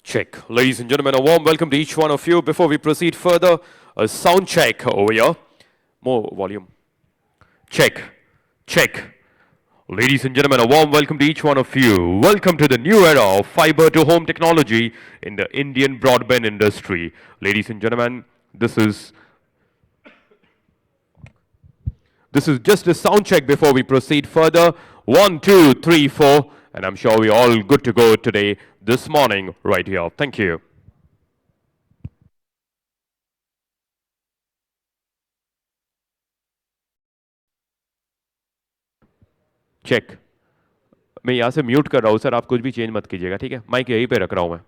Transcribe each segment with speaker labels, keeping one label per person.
Speaker 1: Check. Ladies and gentlemen, a warm welcome to each one of you. Before we proceed further, a sound check over here. More volume. Check. Check. Ladies and gentlemen, a warm welcome to each one of you. Welcome to the new era of fiber to home technology in the Indian broadband industry. Ladies and gentlemen, this is just a sound check before we proceed further. 1, 2, 3, 4, and I'm sure we're all good to go today, this morning, right here. Thank you. Check. मैं यहाँ से mute कर रहा हूँ sir, आप कुछ भी change मत कीजिएगा, ठीक है? माइक यहीं पे रख रहा हूँ मैं.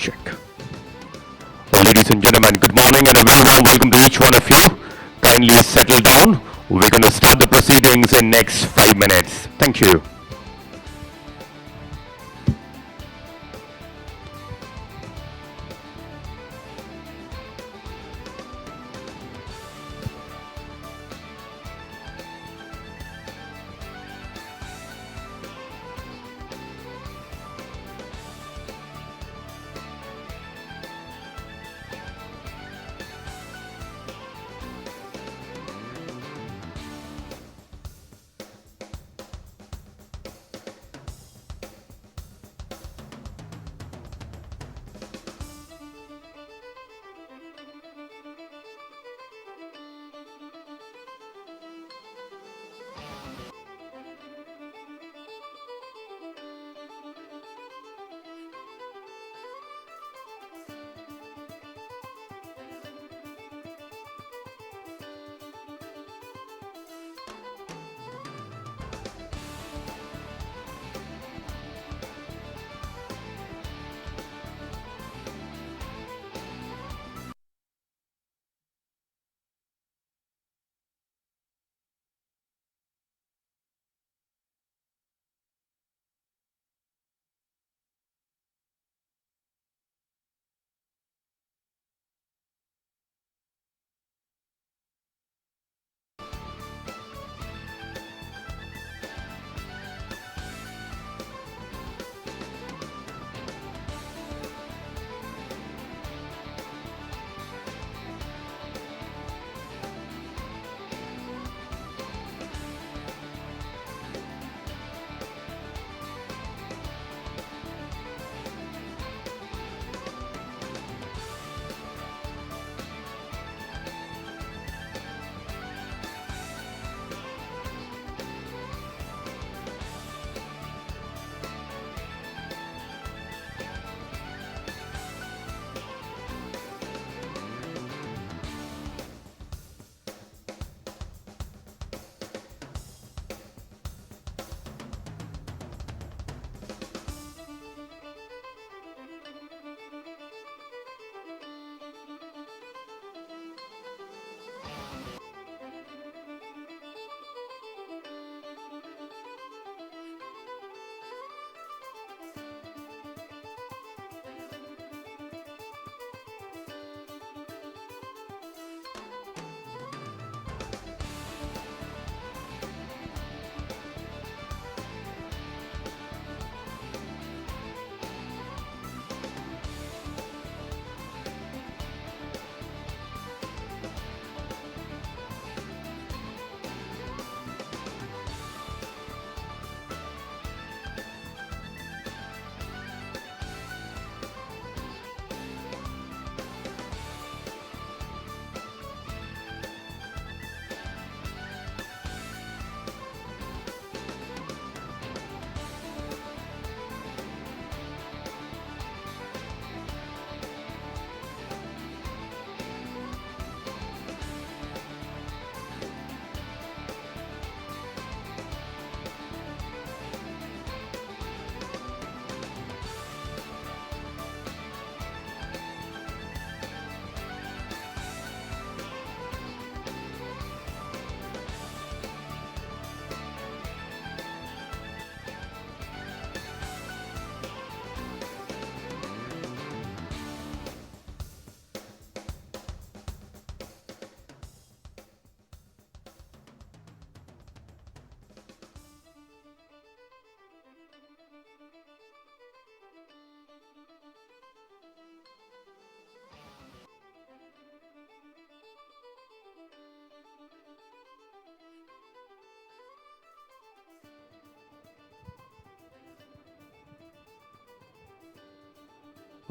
Speaker 1: Check. Ladies and gentlemen, good morning and a very warm welcome to each one of you. Kindly settle down. We're going to start the proceedings in next 5 minutes. Thank you.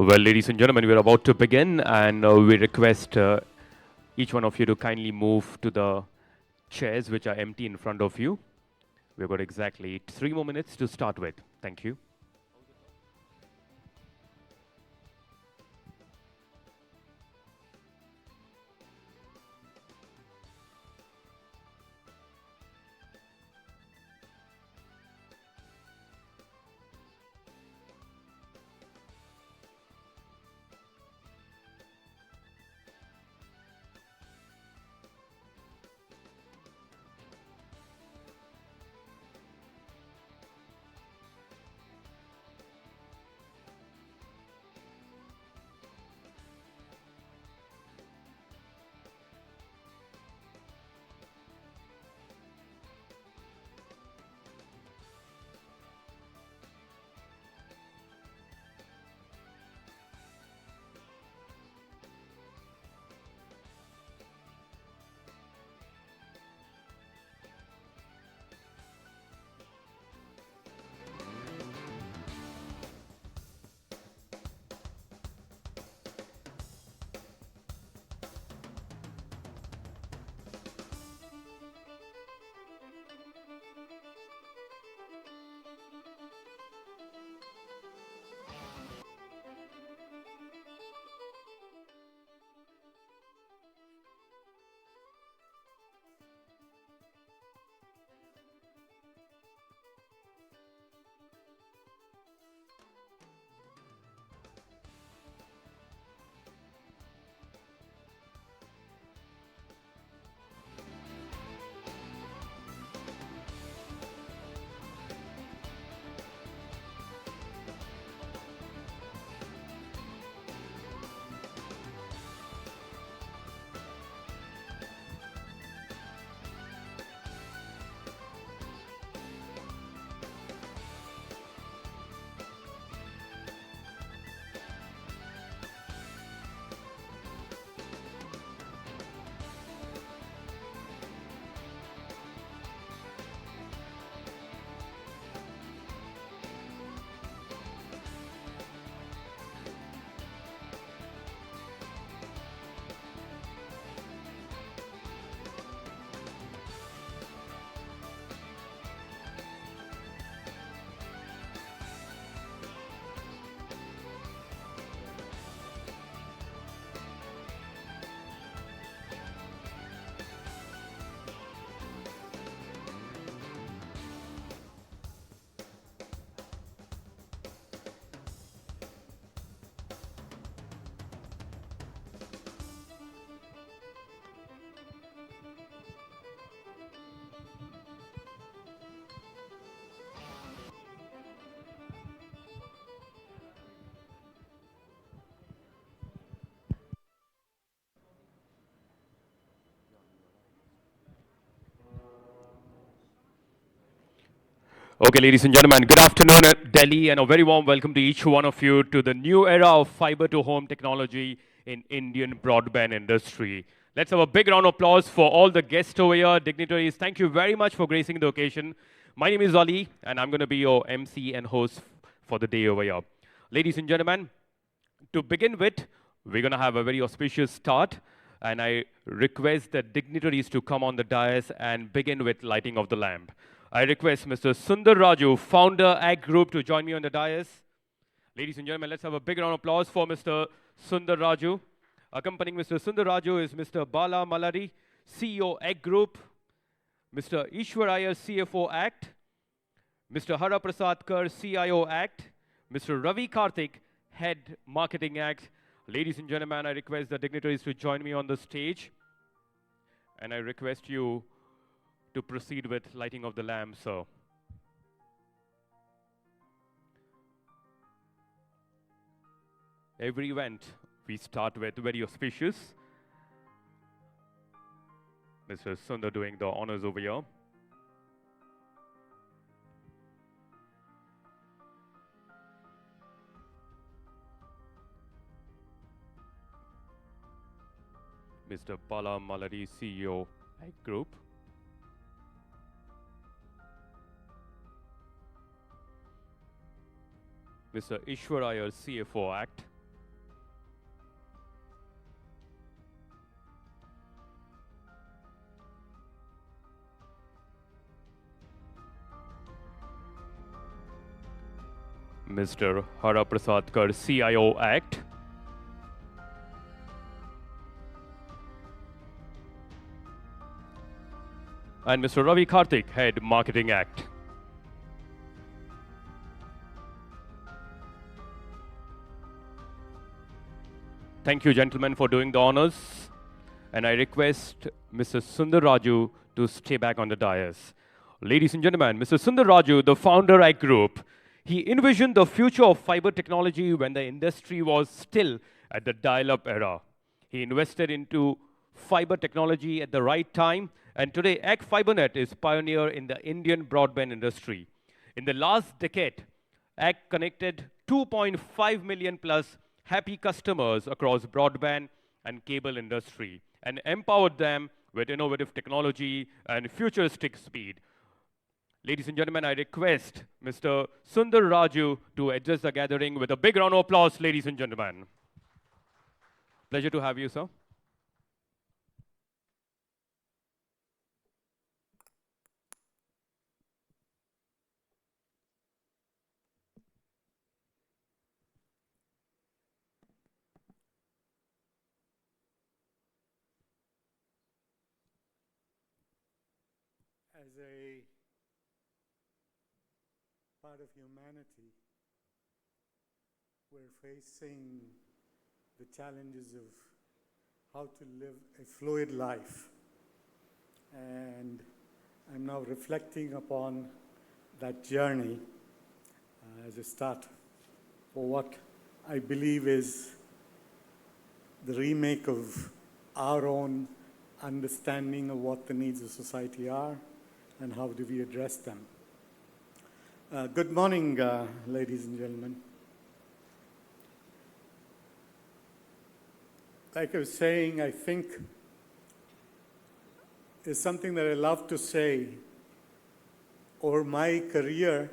Speaker 1: Well, ladies and gentlemen, we're about to begin, and we request each one of you to kindly move to the chairs which are empty in front of you. We've got exactly 3 more minutes to start with. Thank you. Okay, ladies and gentlemen, good afternoon, Delhi, and a very warm welcome to each one of you to the new era of fiber to home technology in Indian broadband industry. Let's have a big round of applause for all the guests over here, dignitaries. Thank you very much for gracing the occasion. My name is Ali, and I'm going to be your MC and host for the day over here. Ladies and gentlemen, to begin with, we're going to have a very auspicious start, and I request the dignitaries to come on the dais and begin with lighting of the lamp. I request Mr. Sundar Raju, founder Ag Group, to join me on the dais. Ladies and gentlemen, let's have a big round of applause for Mr. Sundar Raju. Accompanying Mr. Sundar Raju is Mr. Bala Malari, CEO Ag Group, Mr. Ishwar Iyer, CFO Act, Mr. Hara Prasad Kar, CIO Act, Mr. Ravi Karthik, Head Marketing Act. Ladies and gentlemen, I request the dignitaries to join me on the stage. And I request you to proceed with lighting of the lamp, sir. Every event, we start with very auspicious. Mr. Sundar doing the honors over here. Mr. Bala Malari, CEO, Ag Group. Mr. Ishwar Iyer, CFO, Act. Mr. Hara Prasad Kar, CIO, Act. And Mr. Ravi Karthik, Head Marketing Act. Thank you, gentlemen, for doing the honors. And I request Mr. Sundar Raju to stay back on the dais. Ladies and gentlemen, Mr. Sundar Raju, the founder Ag Group, he envisioned the future of fiber technology when the industry was still at the dial-up era. He invested into fiber technology at the right time, and today Ag FiberNet is pioneer in the Indian broadband industry. In the last decade, Ag connected 2.5 million plus happy customers across broadband and cable industry and empowered them with innovative technology and futuristic speed. Ladies and gentlemen, I request Mr. Sundar Raju to address the gathering with a big round of applause, ladies and gentlemen. Pleasure to have you, sir.
Speaker 2: As a part of humanity, we're facing the challenges of how to live a fluid life. And I'm now reflecting upon that journey as a start for what I believe is the remake of our own understanding of what the needs of society are and how do we address them. Good morning, ladies and gentlemen. Like I was saying, I think is something that I love to say. Over my career,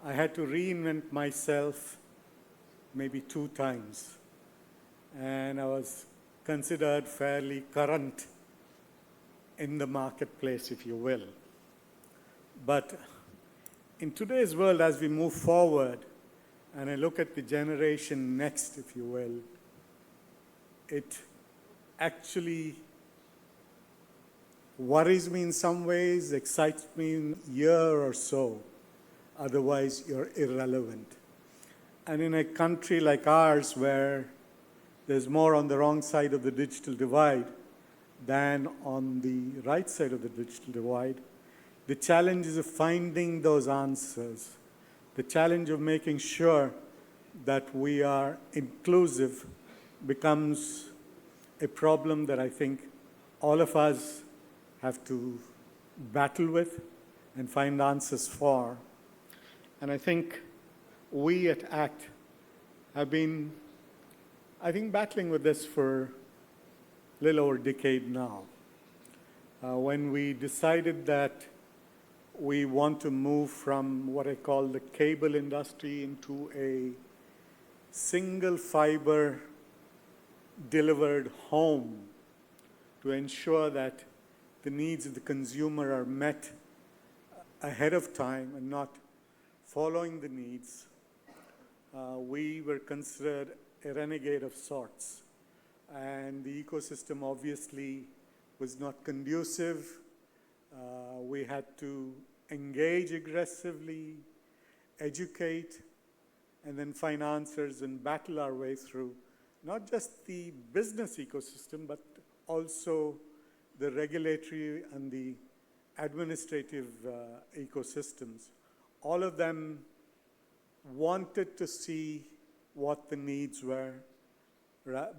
Speaker 2: I had to reinvent myself maybe 2 times. And I was considered fairly current in the marketplace, if you will. But in today's world, as we move forward, and I look at the generation next, if you will, it actually worries me in some ways, excites me in a year or so. Otherwise, you're irrelevant. And in a country like ours, where there's more on the wrong side of the digital divide than on the right side of the digital divide, the challenge is of finding those answers. The challenge of making sure that we are inclusive becomes a problem that I think all of us have to battle with and find answers for. And I think we at ACT have been, I think, battling with this for a little over a decade now. When we decided that we want to move from what I call the cable industry into a single fiber delivered home to ensure that the needs of the consumer are met ahead of time and not following the needs, we were considered a renegade of sorts. And the ecosystem obviously was not conducive. We had to engage aggressively, educate, and then find answers and battle our way through not just the business ecosystem, but also the regulatory and the administrative ecosystems. All of them wanted to see what the needs were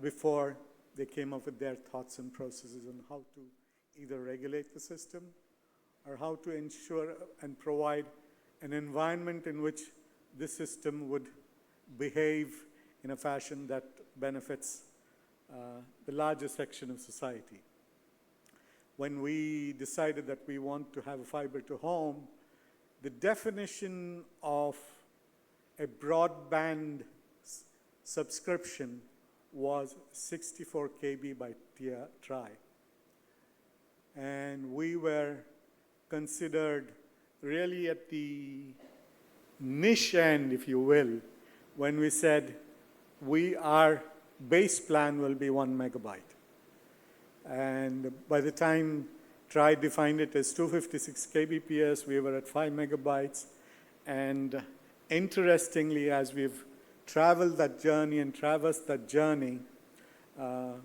Speaker 2: before they came up with their thoughts and processes on how to either regulate the system or how to ensure and provide an environment in which the system would behave in a fashion that benefits the larger section of society. When we decided that we want to have a fiber to home, the definition of a broadband subscription was 64 KB by try. And we were considered really at the niche end, if you will, when we said our base plan will be 1 megabyte. And by the time Try defined it as 256 kbps, we were at 5 megabytes. And interestingly, as we've traveled that journey and traversed that journey,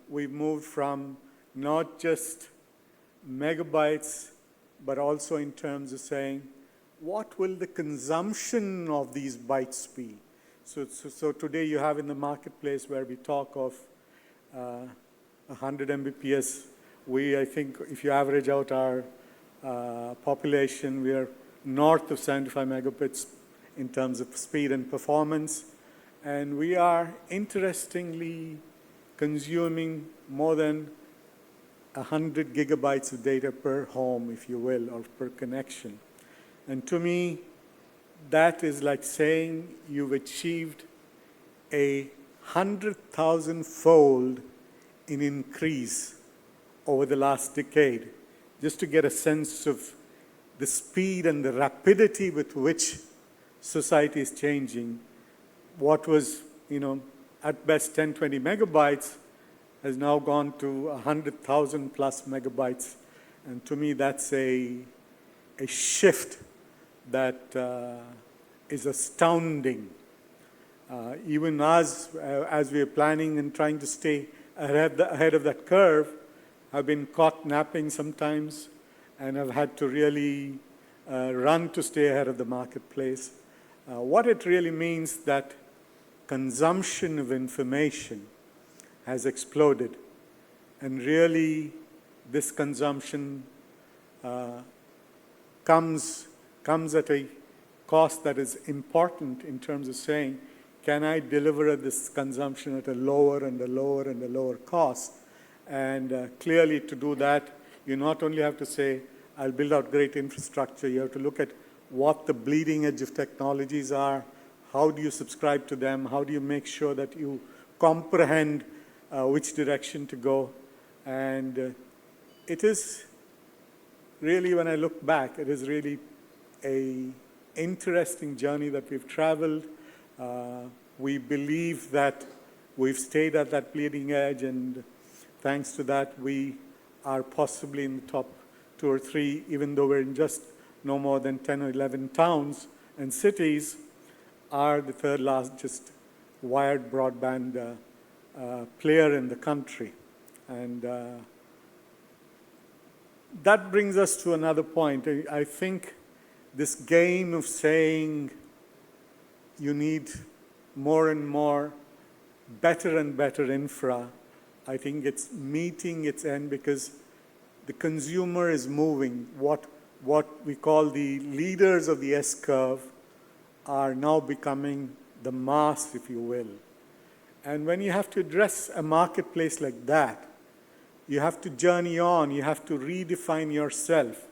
Speaker 2: we've moved from not just megabytes, but also in terms of saying, what will the consumption of these bytes be? So today you have in the marketplace where we talk of 100 Mbps. I think if you average out our population, we are north of 75 megabits in terms of speed and performance. And we are interestingly consuming more than 100 gigabytes of data per home, if you will, or per connection. And to me, that is like saying you've achieved a 100,000-fold in increase over the last decade, just to get a sense of the speed and the rapidity with which society is changing. What was, at best 10, 20 megabytes has now gone to 100,000 plus megabytes. And to me, that's a shift that is astounding. Even as we are planning and trying to stay ahead of that curve, I've been caught napping sometimes, and I've had to really run to stay ahead of the marketplace. What it really means that consumption of information has exploded, and really this consumption comes at a cost that is important in terms of saying, can I deliver this consumption at a lower and a lower and a lower cost? And clearly to do that, you not only have to say, I'll build out great infrastructure, you have to look at what the bleeding edge of technologies are, how do you subscribe to them, how do you make sure that you comprehend which direction to go. And it is really, when I look back, it is really an interesting journey that we've traveled. We believe that we've stayed at that bleeding edge, and thanks to that, we are possibly in the top 2 or 3, even though we're in just no more than 10 or 11 towns and cities, are the third largest wired broadband player in the country. And that brings us to another point. I think this game of saying you need more and more, better and better infra, I think it's meeting its end because the consumer is moving. What what we call the leaders of the S-curve are now becoming the mass, if you will. And when you have to address a marketplace like that, you have to journey on, you have to redefine yourself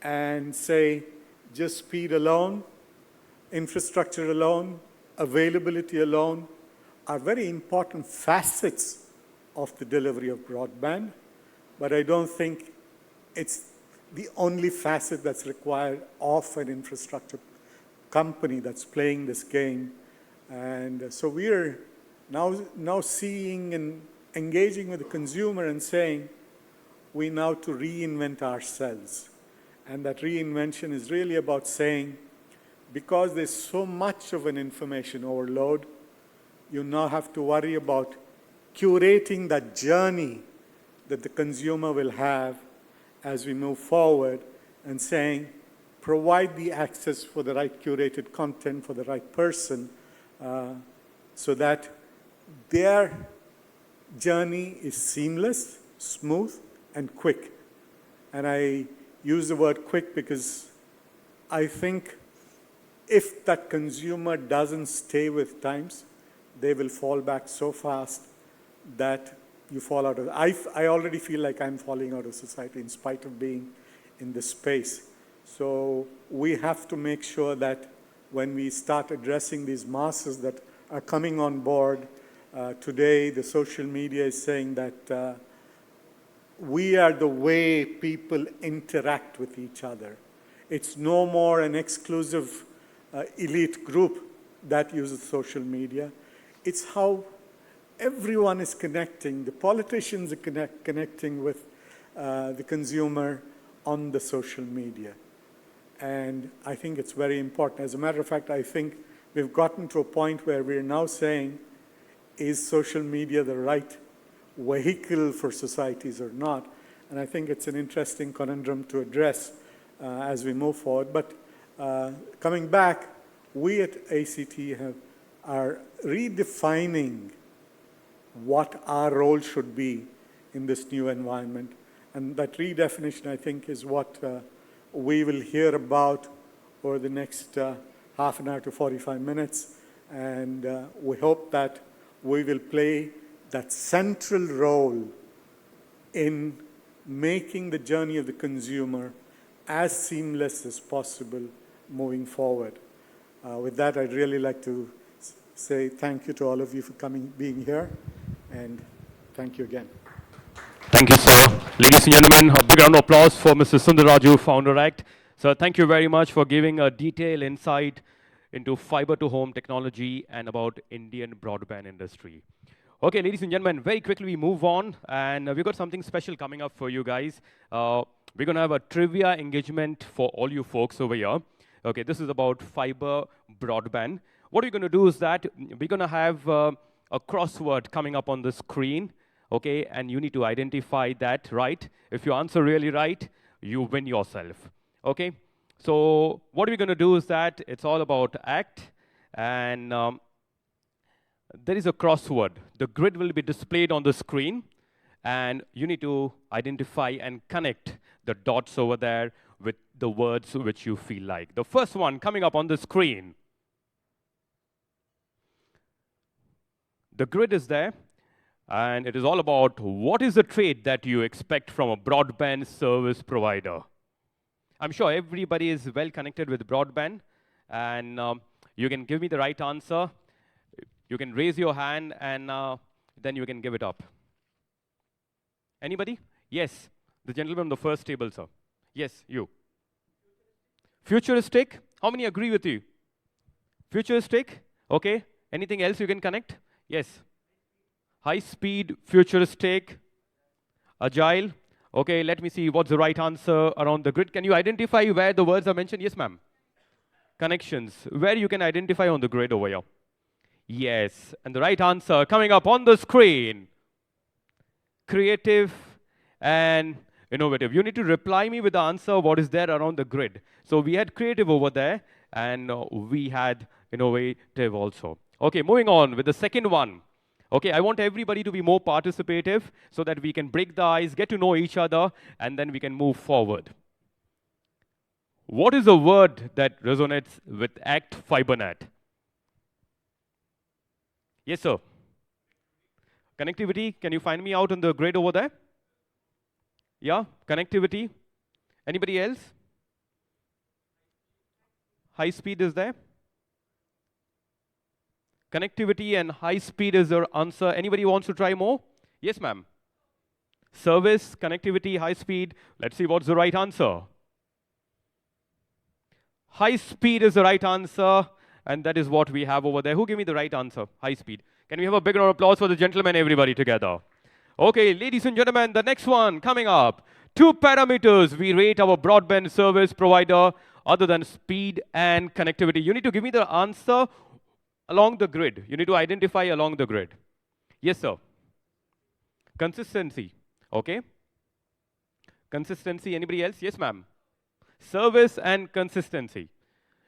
Speaker 2: and say, just speed alone, infrastructure alone, availability alone are very important facets of the delivery of broadband, but I don't think it's the only facet that's required of an infrastructure company that's playing this game. And so we're now seeing and engaging with the consumer and saying, we now to reinvent ourselves. And that reinvention is really about saying, because there's so much of an information overload, you now have to worry about curating that journey that the consumer will have as we move forward and saying, provide the access for the right curated content for the right person so that their journey is seamless, smooth, and quick. And I use the word quick because I think if that consumer doesn't stay with times, they will fall back so fast that you fall out of. I already feel like I'm falling out of society in spite of being in this space. So we have to make sure that when we start addressing these masses that are coming on board, today the social media is saying that we are the way people interact with each other. It's no more an exclusive elite group that uses social media. It's how everyone is connecting. The politicians are connecting with the consumer on the social media. And I think it's very important. As a matter of fact, I think we've gotten to a point where we're now saying, is social media the right vehicle for societies or not? And I think it's an interesting conundrum to address as we move forward. But coming back, we at ACT are redefining what our role should be in this new environment. And that redefinition, I think, is what we will hear about over the next half an hour to 45 minutes. And we hope that we will play that central role in making the journey of the consumer as seamless as possible moving forward. With that, I'd really like to say thank you to all of you for being here, and thank you again.
Speaker 1: Thank you, sir. Ladies and gentlemen, a big round of applause for Mr. Sundaraju, Founder Act. Sir, thank you very much for giving a detailed insight into fiber-to-home technology and about Indian broadband industry. Okay, ladies and gentlemen, very quickly we move on, and we've got something special coming up for you guys. We're going to have a trivia engagement for all you folks over here. Okay, this is about fiber broadband. What we're going to do is that we're going to have a crossword coming up on the screen, okay, and you need to identify that right. If you answer really right, you win yourself, okay? So what we're going to do is that it's all about ACT, and there is a crossword. The grid will be displayed on the screen, and you need to identify and connect the dots over there with the words which you feel like. The first one coming up on the screen. The grid is there, and it is all about what is the trait that you expect from a broadband service provider. I'm sure everybody is well connected with broadband, and you can give me the right answer. You can raise your hand, and then you can give it up. Anybody? Yes, the gentleman on the first table, sir. Yes, you. Futuristic? How many agree with you? Futuristic? Okay. Anything else you can connect? Yes. High speed, futuristic, agile. Okay, let me see what's the right answer around the grid. Can you identify where the words are mentioned? Yes, ma'am. Connections. Where you can identify on the grid over here? Yes. And the right answer coming up on the screen. Creative and innovative. You need to reply me with the answer what is there around the grid. So we had creative over there, and we had innovative also. Okay, moving on with the second one. Okay, I want everybody to be more participative so that we can break the ice, get to know each other, and then we can move forward. What is the word that resonates with Act Fibernet? Yes, sir. Connectivity, can you find me out on the grid over there? Yeah, connectivity. Anybody else? High speed is there. Connectivity and high speed is your answer. Anybody wants to try more? Yes, ma'am. Service, connectivity, high speed. Let's see what's the right answer. High speed is the right answer, and that is what we have over there. Who gave me the right answer? High speed. Can we have a big round of applause for the gentlemen, everybody together? Okay, ladies and gentlemen, the next one coming up. 2 parameters we rate our broadband service provider other than speed and connectivity. You need to give me the answer along the grid. You need to identify along the grid. Yes, sir. Consistency. Okay. Consistency. Anybody else? Yes, ma'am. Service and consistency.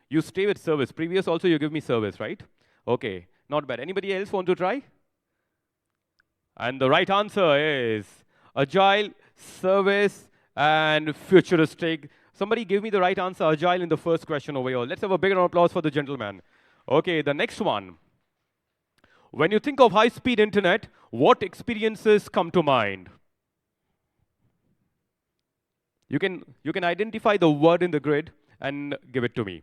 Speaker 1: You stay with service. Previous also you give me service, right? Okay. Not bad. Anybody else want to try? And the right answer is agile, service, and futuristic. Somebody give me the right answer, agile, in the first question over here. Let's have a big round of applause for the gentleman. Okay, the next one. When you think of high-speed internet, what experiences come to mind? You can identify the word in the grid and give it to me.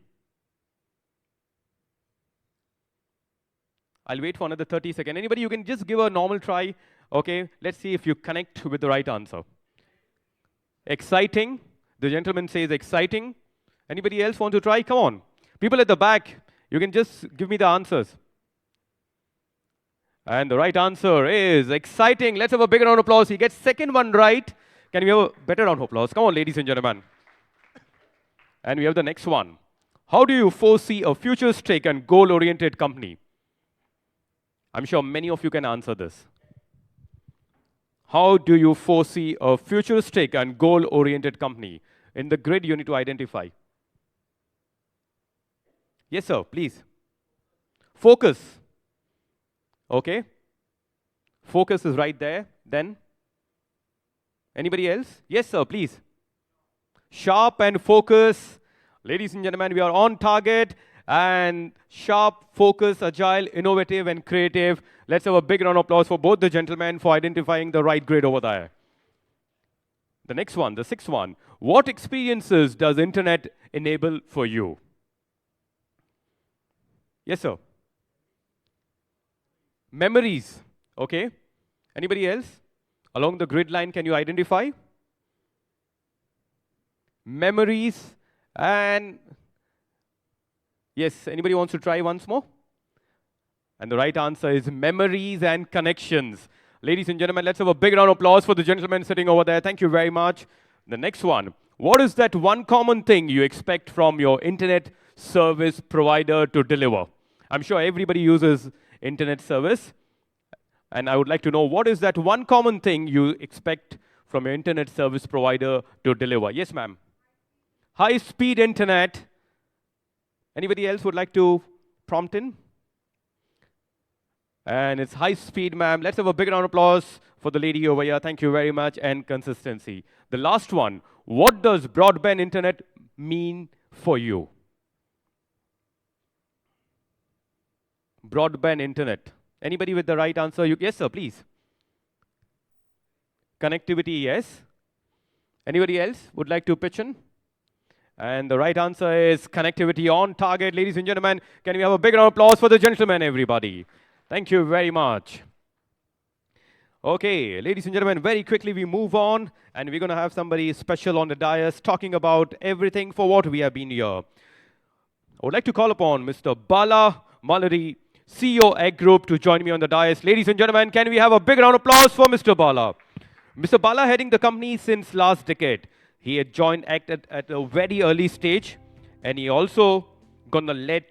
Speaker 1: I'll wait for another 30 seconds. Anybody, you can just give a normal try. Okay, let's see if you connect with the right answer. Exciting. The gentleman says exciting. Anybody else want to try? Come on. People at the back, you can just give me the answers. And the right answer is exciting. Let's have a big round of applause. He gets second one right. Can we have a better round of applause? Come on, ladies and gentlemen. And we have the next one. How do you foresee a futuristic and goal-oriented company? I'm sure many of you can answer this. How do you foresee a futuristic and goal-oriented company? In the grid, you need to identify. Yes, sir, please. Focus. Okay. Focus is right there. Then, anybody else? Yes, sir, please. Sharp and focus. Ladies and gentlemen, we are on target. And sharp, focus, agile, innovative, and creative. Let's have a big round of applause for both the gentlemen for identifying the right grade over there. The next one, the sixth one. What experiences does internet enable for you? Yes, sir. Memories. Okay. Anybody else? Along the grid line, can you identify? Memories and yes, anybody wants to try once more? And the right answer is memories and connections. Ladies and gentlemen, let's have a big round of applause for the gentleman sitting over there. Thank you very much. The next one. What is that one common thing you expect from your internet service provider to deliver? I'm sure everybody uses internet service. And I would like to know, what is that one common thing you expect from your internet service provider to deliver? Yes, ma'am. High-speed internet. Anybody else would like to prompt in? And it's high speed, ma'am. Let's have a big round of applause for the lady over here. Thank you very much. And consistency. The last one. What does broadband internet mean for you? Broadband internet. Anybody with the right answer? Yes, sir, please. Connectivity, yes. Anybody else would like to pitch in? And the right answer is connectivity on target. Ladies and gentlemen, can we have a big round of applause for the gentleman, everybody? Thank you very much. Okay, ladies and gentlemen, very quickly we move on, and we're going to have somebody special on the dais talking about everything for what we have been here. I would like to call upon Mr. Bala Malari, CEO Egg Group, to join me on the dais. Ladies and gentlemen, can we have a big round of applause for Mr. Bala? Mr. Bala heading the company since last decade. He had joined ACT at a very early stage, and he also gonna led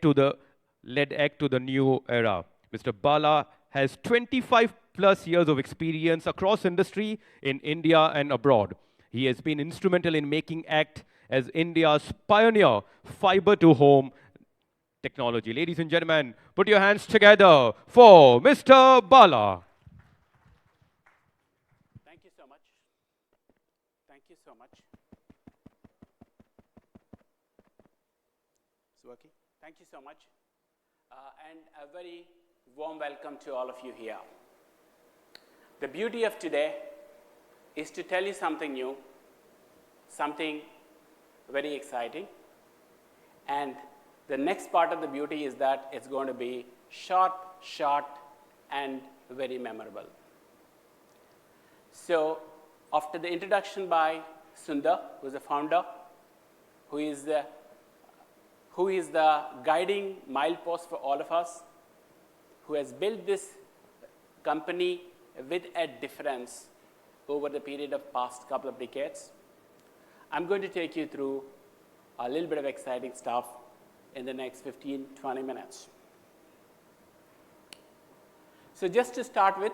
Speaker 1: ACT to the new era. Mr. Bala has 25 plus years of experience across industry in India and abroad. He has been instrumental in making ACT as India's pioneer fiber to home technology. Ladies and gentlemen, put your hands together for Mr. Bala.
Speaker 3: Thank you so much. Thank you so much. It's working. Thank you so much. And a very warm welcome to all of you here. The beauty of today is to tell you something new, something very exciting. And the next part of the beauty is that it's going to be short, and very memorable. So after the introduction by Sundar, who is the founder, who is the guiding milepost for all of us, who has built this company with a difference over the period of past couple of decades, I'm going to take you through a little bit of exciting stuff in the next 15, 20 minutes. So just to start with,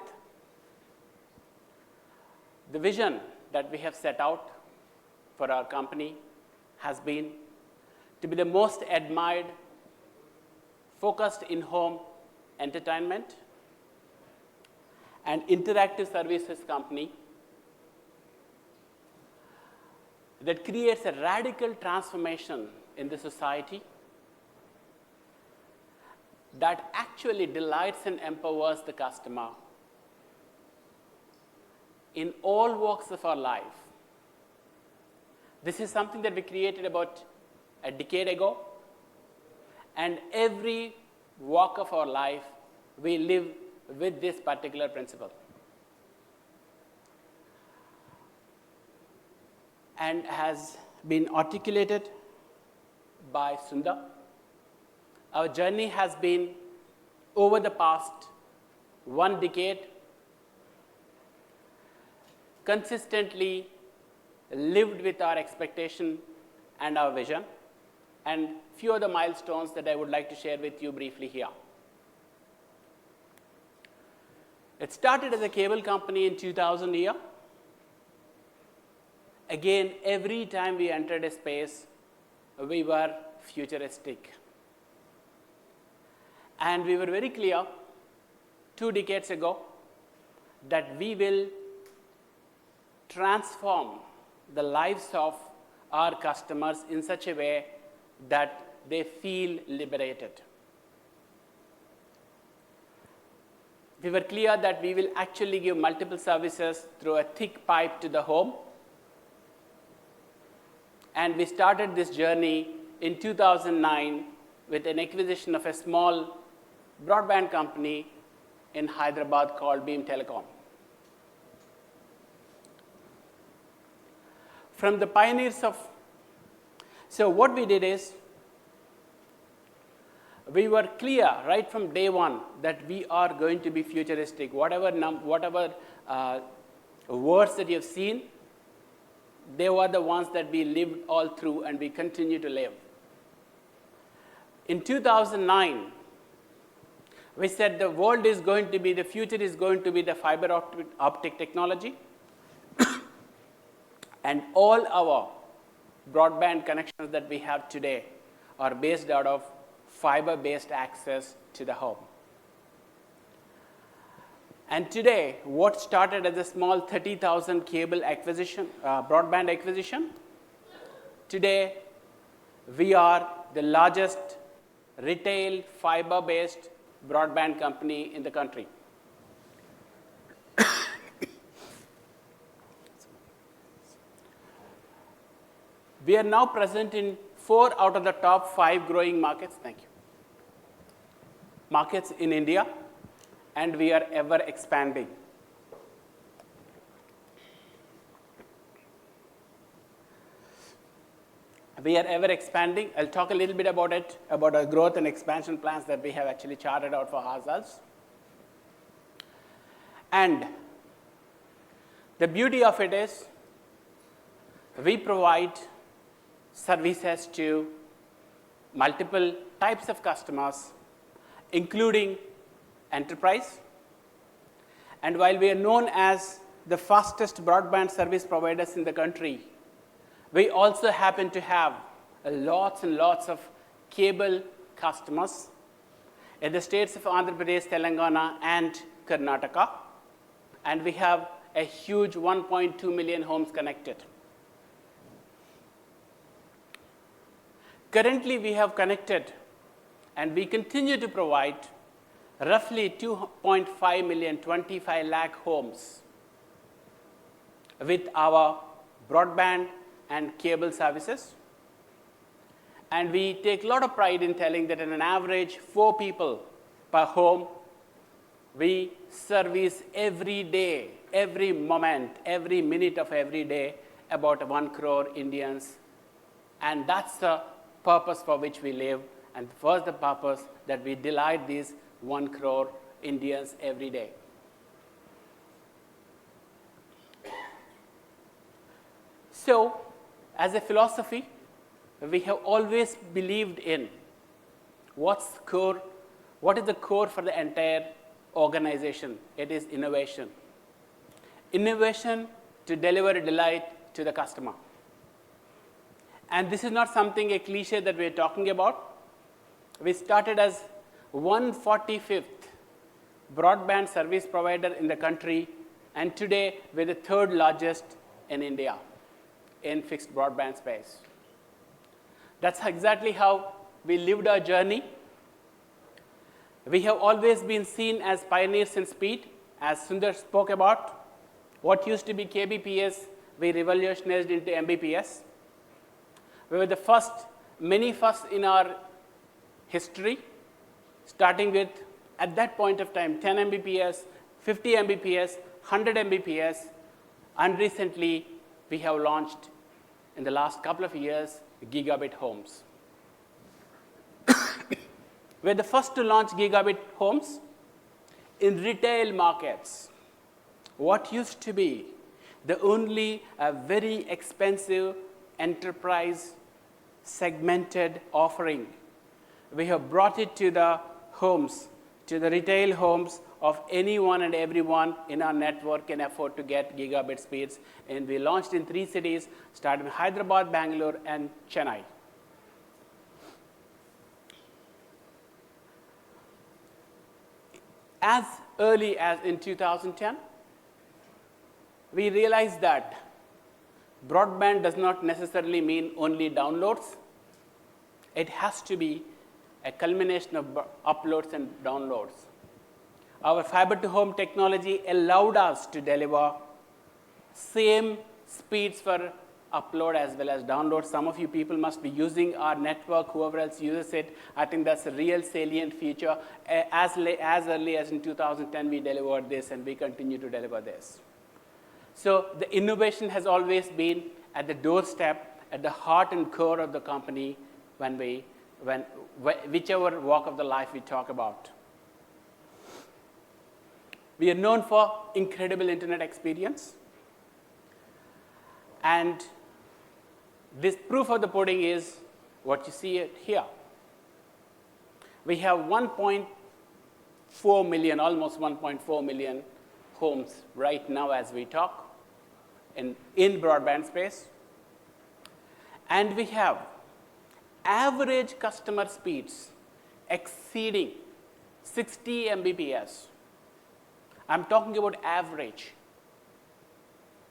Speaker 3: the vision that we have set out for our company has been to be the most admired, focused in-home entertainment and interactive services company that creates a radical transformation in the society, that actually delights and empowers the customer in all walks of our life. This is something that we created about a decade ago, and every walk of our life, we live with this particular principle. And has been articulated by Sundar. Our journey has been, over the past 1 decade, consistently lived with our expectation and our vision, and few of the milestones that I would like to share with you briefly here. It started as a cable company in 2000 year. Again, every time we entered a space, we were futuristic. And we were very clear 2 decades ago that we will transform the lives of our customers in such a way that they feel liberated. We were clear that we will actually give multiple services through a thick pipe to the home. And we started this journey in 2009 with an acquisition of a small broadband company in Hyderabad called Beam Telecom. From the pioneers of, so what we did is, we were clear right from day one that we are going to be futuristic. Whatever words that you have seen, they were the ones that we lived all through, and we continue to live. In 2009, we said the world is going to be, the future is going to be the fiber optic technology. And all our broadband connections that we have today are based out of fiber-based access to the home. And today, what started as a small 30,000 cable acquisition, broadband acquisition, today we are the largest retail fiber-based broadband company in the country. We are now present in 4 out of the top 5 growing markets, markets in India, and we are ever expanding. We are ever expanding. I'll talk a little bit about it, about our growth and expansion plans that we have actually charted out for ourselves. And the beauty of it is, we provide services to multiple types of customers, including enterprise. And while we are known as the fastest broadband service providers in the country, we also happen to have lots and lots of cable customers in the states of Andhra Pradesh, Telangana, and Karnataka. And we have a huge 1.2 million homes connected. Currently, we have connected and we continue to provide roughly 2.5 million, 25 lakh homes with our broadband and cable services. And we take a lot of pride in telling that in an average 4 people per home, we service every day, every moment, every minute of every day about 1 crore Indians. And that's the purpose for which we live, and first the purpose that we delight these 1 crore Indians every day. So, as a philosophy, we have always believed in what is the core for the entire organization? It is innovation. Innovation to deliver a delight to the customer. And this is not something, a cliche that we're talking about. We started as 145th broadband service provider in the country, and today we're the 3rd largest in India in fixed broadband space. That's exactly how we lived our journey. We have always been seen as pioneers in speed, as Sundar spoke about. What used to be kbps, we revolutionized into mbps. We were the first, many firsts in our history, starting with, at that point of time, 10 Mbps, 50 Mbps, 100 Mbps, and recently we have launched, in the last couple of years, gigabit homes. We're the first to launch gigabit homes in retail markets. What used to be the only very expensive enterprise segmented offering, we have brought it to the homes, to the retail homes of anyone and everyone in our network can afford to get gigabit speeds. And we launched in 3 cities, starting in Hyderabad, Bangalore, and Chennai. As early as in 2010, we realized that broadband does not necessarily mean only downloads. It has to be a culmination of uploads and downloads. Our fiber to home technology allowed us to deliver same speeds for upload as well as download. Some of you people must be using our network, whoever else uses it. I think that's a real salient feature. As early as in 2010, we delivered this, and we continue to deliver this. So the innovation has always been at the doorstep, at the heart and core of the company whichever walk of the life we talk about. We are known for incredible internet experience. And this proof of the pudding is what you see here. We have 1.4 million, almost 1.4 million homes right now as we talk in broadband space. And we have average customer speeds exceeding 60 Mbps. I'm talking about average.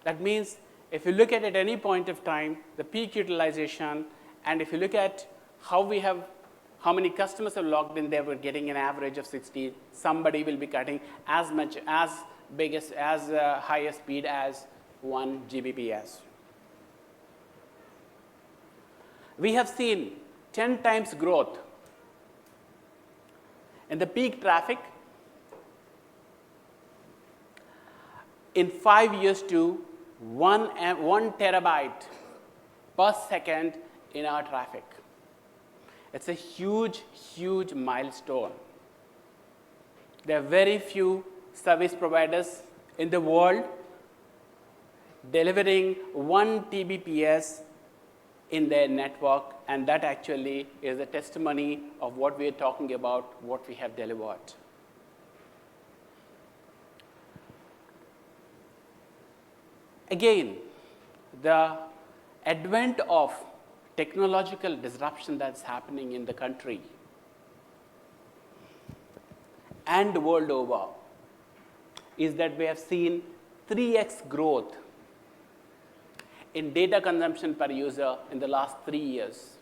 Speaker 3: That means if you look at any point of time, the peak utilization, and if you look at how many customers have logged in, they were getting an average of 60. Somebody will be cutting as high a speed as 1 Gbps. We have seen 10 times growth in the peak traffic in 5 years to 1 terabyte per second in our traffic. It's a huge, huge milestone. There are very few service providers in the world delivering 1 Tbps in their network, and that actually is a testimony of what we are talking about, what we have delivered. Again, the advent of technological disruption that's happening in the country and the world over is that we have seen 3x growth in data consumption per user in the last 3 years.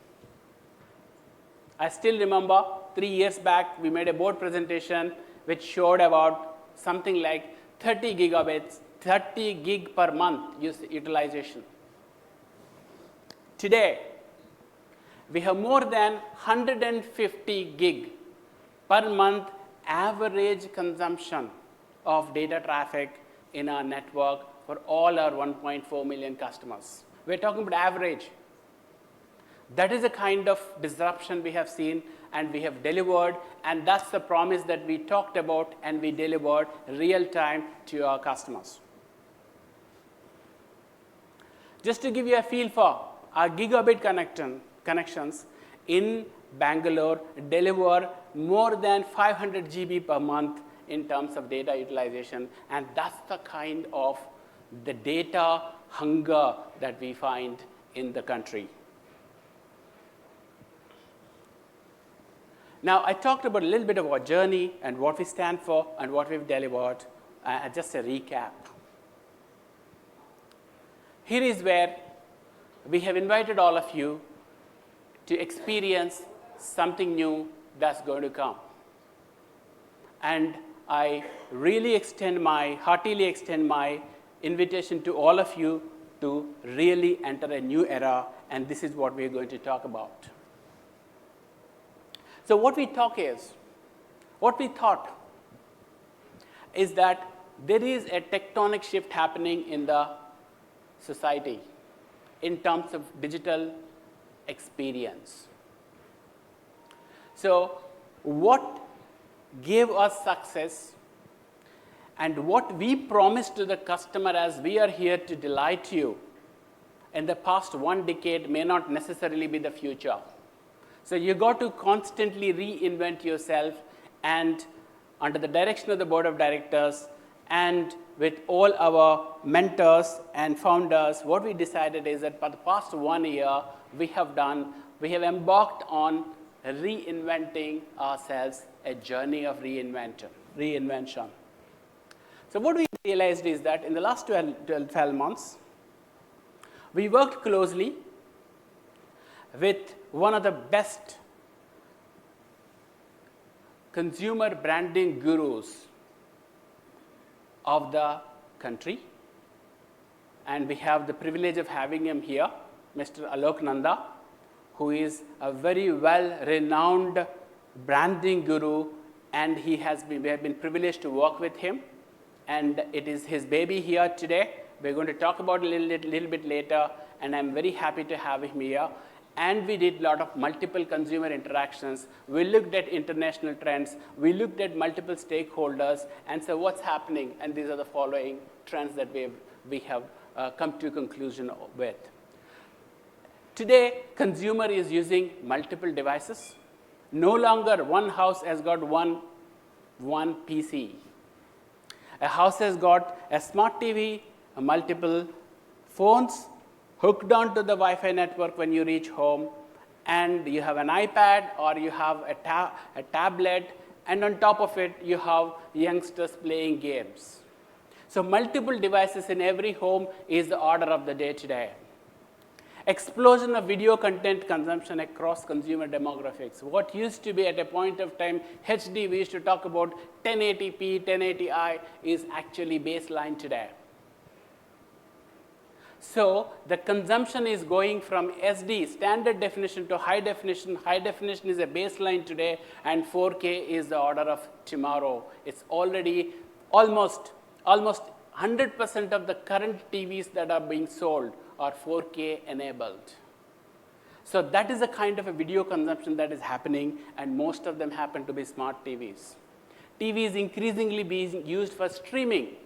Speaker 3: I still remember 3 years back, we made a board presentation which showed about something like 30 gigabits, 30 gig per month utilization. Today, we have more than 150 gig per month average consumption of data traffic in our network for all our 1.4 million customers. We're talking about average. That is the kind of disruption we have seen and we have delivered, and that's the promise that we talked about and we delivered real time to our customers. Just to give you a feel for our gigabit connections in Bangalore deliver more than 500 GB per month in terms of data utilization, and that's the kind of the data hunger that we find in the country. Now, I talked about a little bit of our journey and what we stand for and what we've delivered. Just a recap. Here is where we have invited all of you to experience something new that's going to come. And I really heartily extend my invitation to all of you to really enter a new era, and this is what we're going to talk about. So what we thought is that there is a tectonic shift happening in the society in terms of digital experience. So what gave us success and what we promised to the customer as we are here to delight you in the past 1 decade may not necessarily be the future. So you got to constantly reinvent yourself, and under the direction of the board of directors and with all our mentors and founders, what we decided is that for the past 1 year, we have embarked on reinventing ourselves, a journey of reinvention. So what we realized is that in the last 12 months, we worked closely with one of the best consumer branding gurus of the country. And we have the privilege of having him here, Mr. Alok Nanda, who is a very well-renowned branding guru, and we have been privileged to work with him. And it is his baby here today. We're going to talk about it a little bit later, and I'm very happy to have him here. And we did a lot of multiple consumer interactions. We looked at international trends. We looked at multiple stakeholders and said, what's happening? And these are the following trends that we have come to a conclusion with. Today, consumer is using multiple devices. No longer one house has got one PC. A house has got a smart TV, multiple phones, hooked onto the Wi-Fi network when you reach home, and you have an iPad or you have a tablet, and on top of it, you have youngsters playing games. So multiple devices in every home is the order of the day today. Explosion of video content consumption across consumer demographics. What used to be at a point of time HD, we used to talk about 1080p, 1080i, is actually baseline today. So the consumption is going from SD, standard definition, to high definition. High definition is a baseline today, and 4K is the order of tomorrow. It's already almost 100% of the current TVs that are being sold are 4K enabled. So that is the kind of a video consumption that is happening, and most of them happen to be smart TVs. TV is increasingly being used for streaming.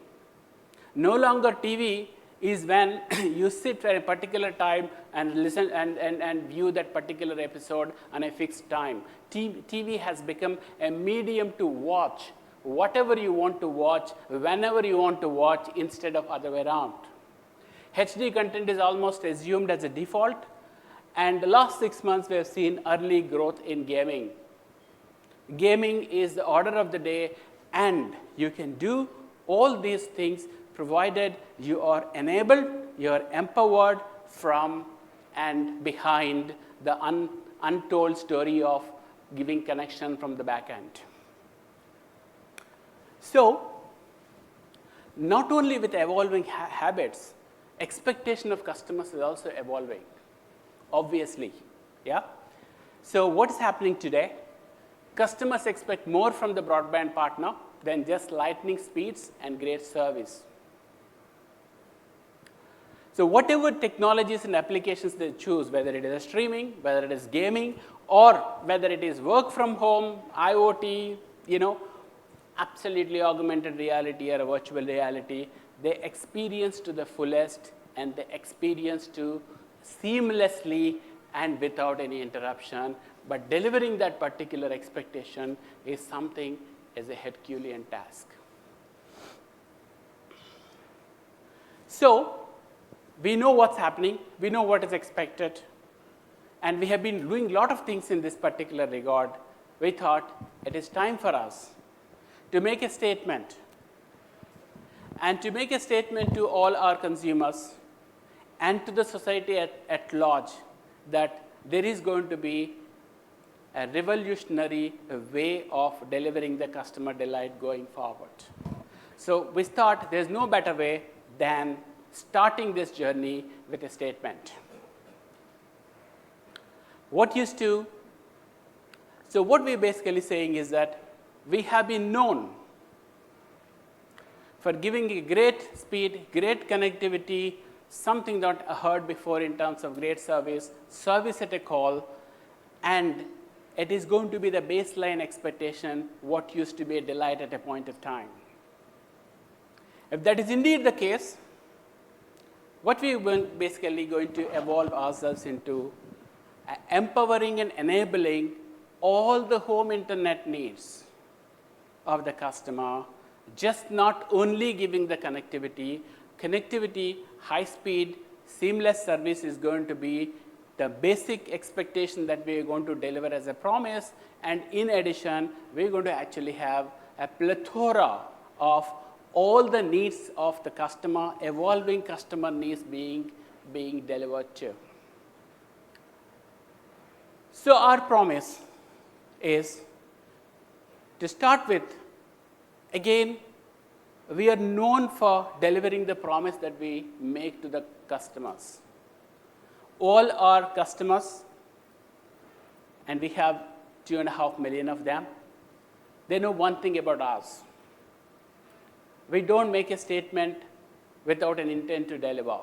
Speaker 3: No longer TV is when you sit for a particular time and listen and view that particular episode on a fixed time. TV has become a medium to watch whatever you want to watch, whenever you want to watch, instead of other way around. HD content is almost assumed as a default, and the last 6 months we have seen early growth in gaming. Gaming is the order of the day, and you can do all these things provided you are enabled, you are empowered from and behind the untold story of giving connection from the back end. So, not only with evolving habits, expectation of customers is also evolving, obviously. Yeah? So what is happening today? Customers expect more from the broadband partner than just lightning speeds and great service. So whatever technologies and applications they choose, whether it is streaming, whether it is gaming, or whether it is work from home, IoT, absolutely augmented reality or a virtual reality, they experience to the fullest and they experience to seamlessly and without any interruption. But delivering that particular expectation is something as a Herculean task. So we know what's happening, we know what is expected, and we have been doing a lot of things in this particular regard. We thought it is time for us to make a statement, and to make a statement to all our consumers and to the society at large that there is going to be a revolutionary way of delivering the customer delight going forward. So we thought there's no better way than starting this journey with a statement. What we're basically saying is that we have been known for giving a great speed, great connectivity, something not heard before in terms of great service at a call, and it is going to be the baseline expectation, what used to be a delight at a point of time. If that is indeed the case, what we're basically going to evolve ourselves into empowering and enabling all the home internet needs of the customer, just not only giving the connectivity, high speed, seamless service is going to be the basic expectation that we are going to deliver as a promise, and in addition, we're going to actually have a plethora of all the needs of the customer, evolving customer needs being delivered to. So our promise is to start with, again, we are known for delivering the promise that we make to the customers. All our customers, and we have 2.5 million of them, they know one thing about us. We don't make a statement without an intent to deliver,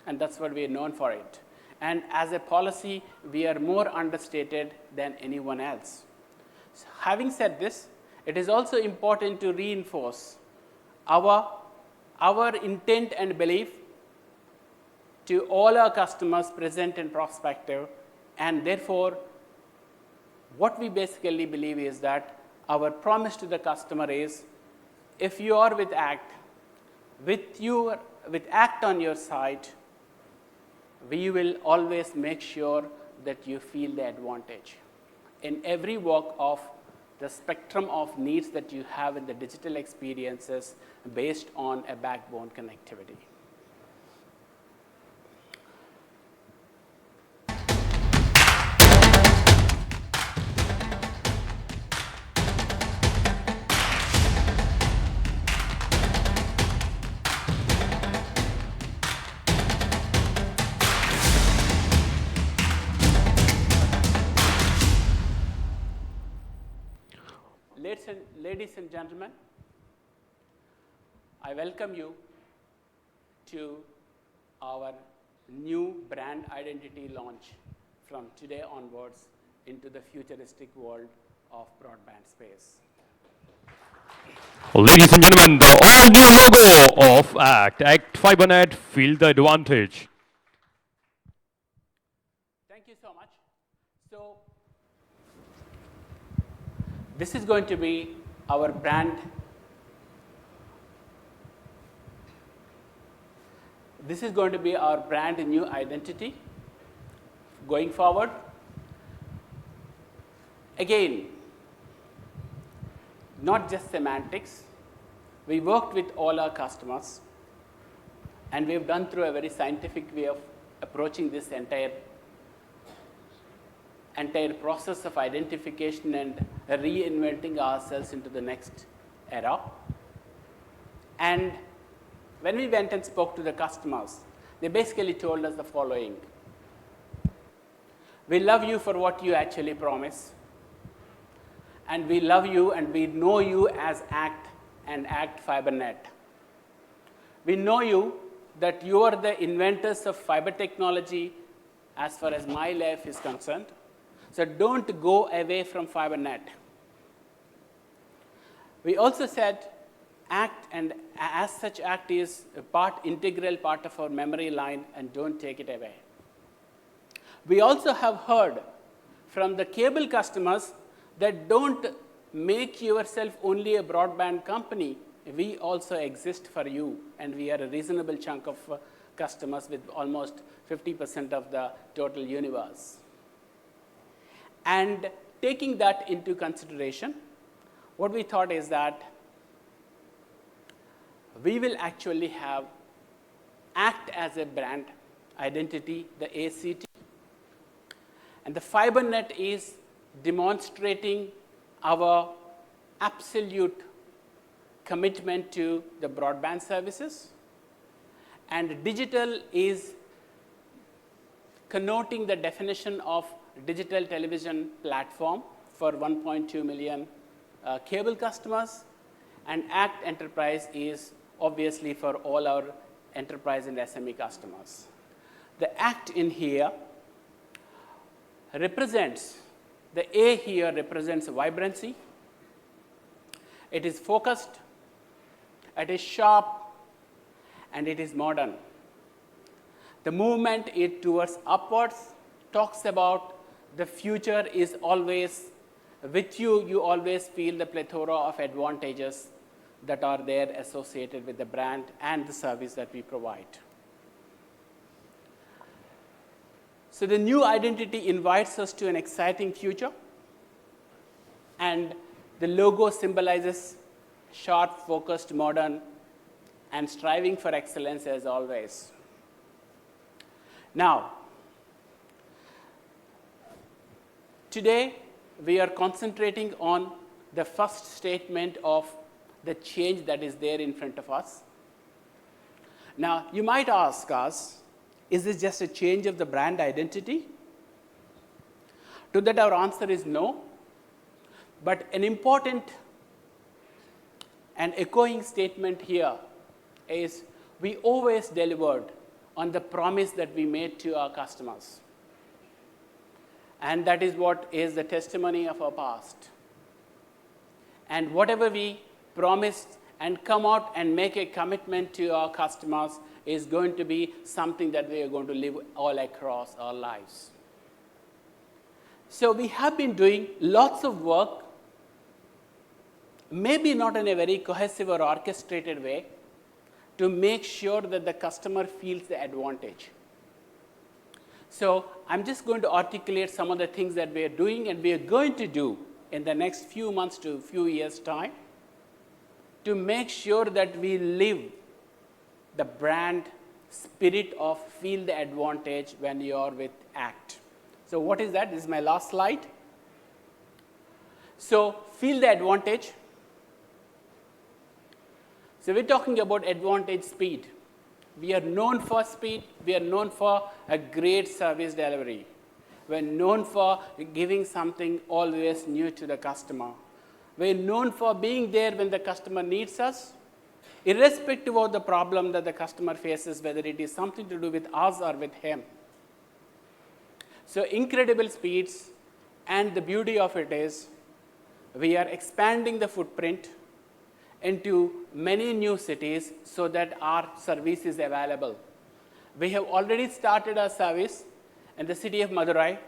Speaker 3: and that's what we are known for it. And as a policy, we are more understated than anyone else. So having said this, it is also important to reinforce our intent and belief to all our customers, present and prospective, and therefore, what we basically believe is that our promise to the customer is, if you are with ACT, with ACT on your side, we will always make sure that you feel the advantage in every walk of the spectrum of needs that you have in the digital experiences based on a backbone connectivity. Ladies and gentlemen, I welcome you to our new brand identity launch from today onwards into the futuristic world of broadband space.
Speaker 1: Ladies and gentlemen, the all-new logo of ACT FiberNet, feel the advantage.
Speaker 3: Thank you so much. So this is going to be our brand. This is going to be our brand new identity going forward. Again, not just semantics. We worked with all our customers, and we've done through a very scientific way of approaching this entire entire process of identification and reinventing ourselves into the next era. And when we went and spoke to the customers, they basically told us the following. We love you for what you actually promise. And we love you and we know you as ACT and ACT FiberNet. We know you that you are the inventors of fiber technology as far as my life is concerned. So don't go away from FiberNet. We also said ACT, and as such ACT is a integral part of our memory line, and don't take it away. We also have heard from the cable customers that don't make yourself only a broadband company. We also exist for you, and we are a reasonable chunk of customers with almost 50% of the total universe. And taking that into consideration, what we thought is that we will actually have ACT as a brand identity, the ACT. And the FiberNet is demonstrating our absolute commitment to the broadband services. And digital is connoting the definition of digital television platform for 1.2 million cable customers. And ACT Enterprise is obviously for all our enterprise and SME customers. The ACT in here represents, the A here represents vibrancy. It is focused, it is sharp, and it is modern. The movement is towards upwards, talks about the future is always with you. You always feel the plethora of advantages that are there associated with the brand and the service that we provide. So the new identity invites us to an exciting future, and the logo symbolizes sharp, focused, modern, and striving for excellence as always. Now, today we are concentrating on the first statement of the change that is there in front of us. Now, you might ask us, is this just a change of the brand identity? To that, our answer is no. But an important and echoing statement here is we always delivered on the promise that we made to our customers. And that is what is the testimony of our past. And whatever we promised and come out and make a commitment to our customers is going to be something that we are going to live all across our lives. So we have been doing lots of work, maybe not in a very cohesive or orchestrated way, to make sure that the customer feels the advantage. So I'm just going to articulate some of the things that we are doing and we are going to do in the next few months to few years' time to make sure that we live the brand spirit of feel the advantage when you are with ACT. So what is that? This is my last slide. So feel the advantage. So we're talking about advantage speed. We are known for speed. We are known for a great service delivery. We're known for giving something always new to the customer. We're known for being there when the customer needs us, irrespective of the problem that the customer faces, whether it is something to do with us or with him. So incredible speeds, and the beauty of it is we are expanding the footprint into many new cities so that our service is available. We have already started our service in the city of Madurai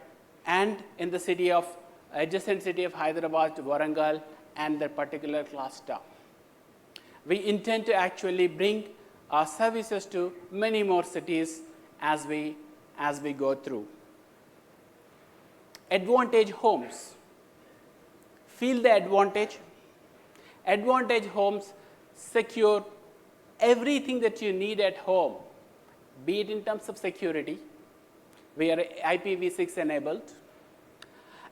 Speaker 3: and in the city of adjacent city of Hyderabad, Warangal, and the particular cluster. We intend to actually bring our services to many more cities as we go through. Advantage homes. Feel the advantage. Advantage homes secure everything that you need at home, be it in terms of security. We are IPv6 enabled.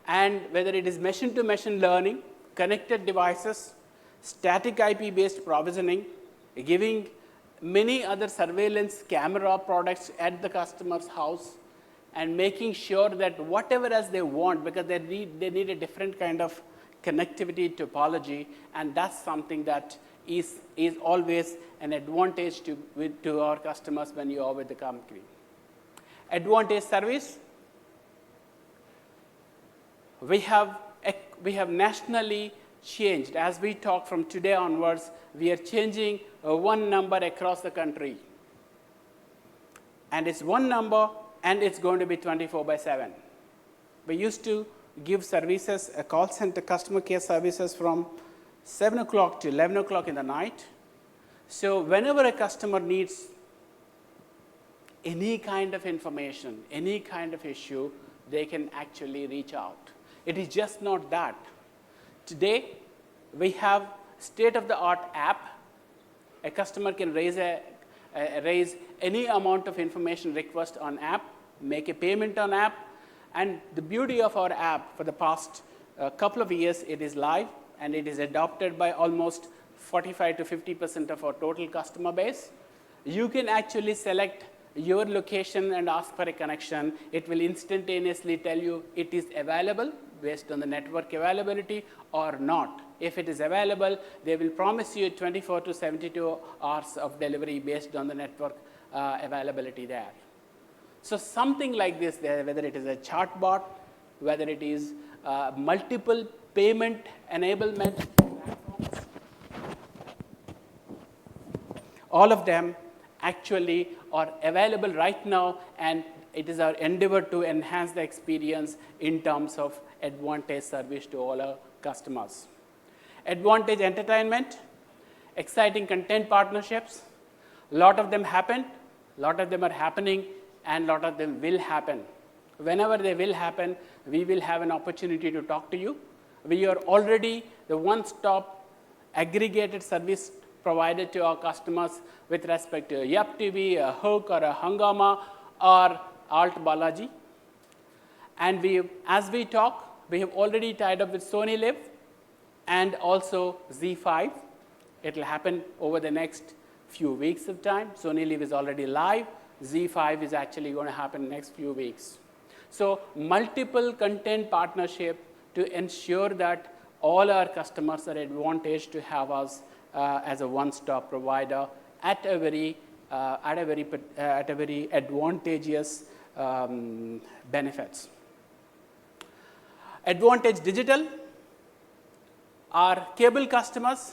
Speaker 3: and whether it is machine-to-machine learning, connected devices, static IP-based provisioning, giving many other surveillance camera products at the customer's house, and making sure that whatever else they want, because they need a different kind of connectivity topology, and that's something that is always an advantage to our customers when you are with the company. Advantage service. We have nationally changed. As we talk from today onwards, we are changing one number across the country. And it's one number, and it's going to be 24/7. We used to give services, a call center customer care services from 7 o'clock to 11 o'clock in the night. So whenever a customer needs any kind of information, any kind of issue, they can actually reach out. It is just not that. Today, we have state-of-the-art app. A customer can raise any amount of information request on app, make a payment on app, and the beauty of our app for the past couple of years, it is live, and it is adopted by almost 45 to 50% of our total customer base. You can actually select your location and ask for a connection. It will instantaneously tell you it is available based on the network availability or not. If it is available, they will promise you 24 to 72 hours of delivery based on the network availability there. So something like this, whether it is a chatbot, whether it is multiple payment enablement platforms, all of them actually are available right now, and it is our endeavor to enhance the experience in terms of advantage service to all our customers. Advantage entertainment, exciting content partnerships. A lot of them happened, a lot of them are happening, and a lot of them will happen. Whenever they will happen, we will have an opportunity to talk to you. We are already the one-stop aggregated service provider to our customers with respect to Yup TV, a Hook, or a Hungama, or Alt Balaji. And as we talk, we have already tied up with Sony Live and also Z5. It will happen over the next few weeks of time. Sony Live is already live. Z5 is actually going to happen in the next few weeks. So multiple content partnership to ensure that all our customers are advantaged to have us as a one-stop provider at a very advantageous benefits. Advantage Digital, our cable customers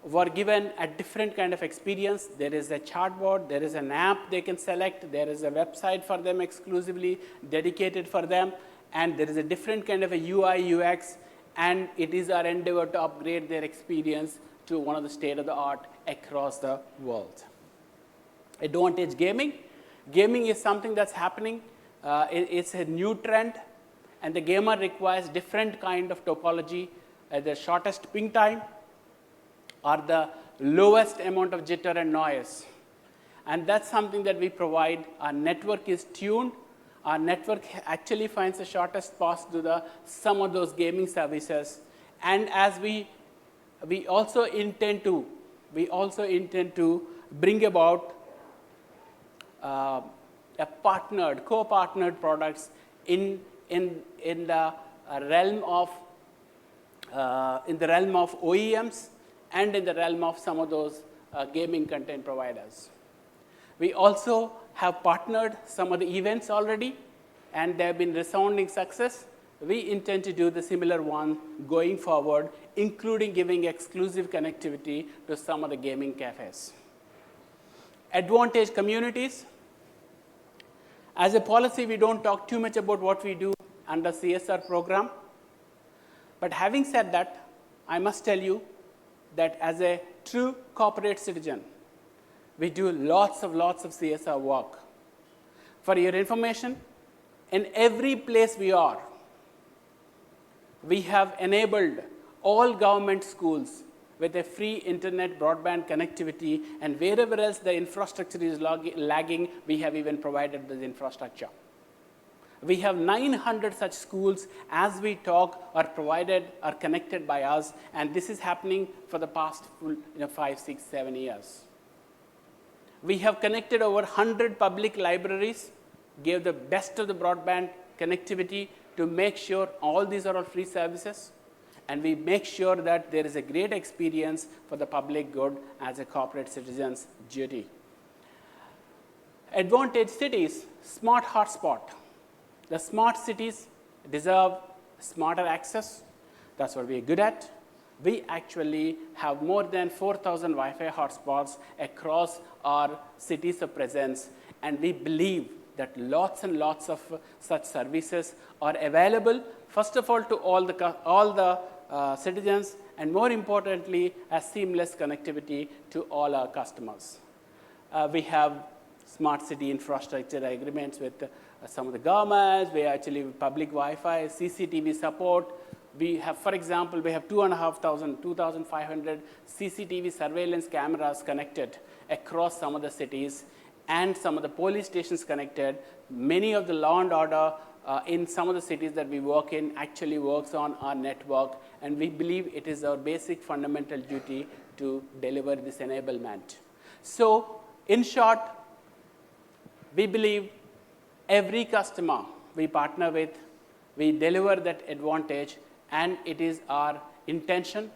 Speaker 3: were given a different kind of experience. There is a chatbot, there is an app they can select, there is a website for them exclusively dedicated for them, and there is a different kind of a UI, UX, and it is our endeavor to upgrade their experience to one of the state-of-the-art across the world. Advantage Gaming. Gaming is something that's happening. It's a new trend, and the gamer requires different kind of topology, the shortest ping time, or the lowest amount of jitter and noise. And that's something that we provide. Our network is tuned. Our network actually finds the shortest path to some of those gaming services. And as we also intend to bring about co-partnered products in the realm of OEMs and in the realm of some of those gaming content providers. We also have partnered some of the events already, and they have been resounding success. We intend to do the similar one going forward, including giving exclusive connectivity to some of the gaming cafes. Advantage Communities. As a policy, we don't talk too much about what we do under CSR program. But having said that, I must tell you that as a true corporate citizen, we do lots of CSR work. For your information, in every place we are, we have enabled all government schools with a free internet broadband connectivity, and wherever else the infrastructure is lagging, we have even provided this infrastructure. We have 900 such schools as we talk are provided, are connected by us, and this is happening for the past 5, 6, 7 years. We have connected over 100 public libraries, gave the best of the broadband connectivity to make sure all these are all free services, and we make sure that there is a great experience for the public good as a corporate citizen's duty. Advantage cities, smart hotspot. The smart cities deserve smarter access. That's what we're good at. We actually have more than 4,000 Wi-Fi hotspots across our cities of presence, and we believe that lots and lots of such services are available, first of all, to all the citizens, and more importantly, as seamless connectivity to all our customers. We have smart city infrastructure agreements with some of the governments. We actually have public Wi-Fi, CCTV support. We have, for example, we have 2,500 CCTV surveillance cameras connected across some of the cities, and some of the police stations connected. Many of the law and order in some of the cities that we work in actually works on our network, and we believe it is our basic fundamental duty to deliver this enablement. So, in short, we believe every customer we partner with, we deliver that advantage, and it is our intention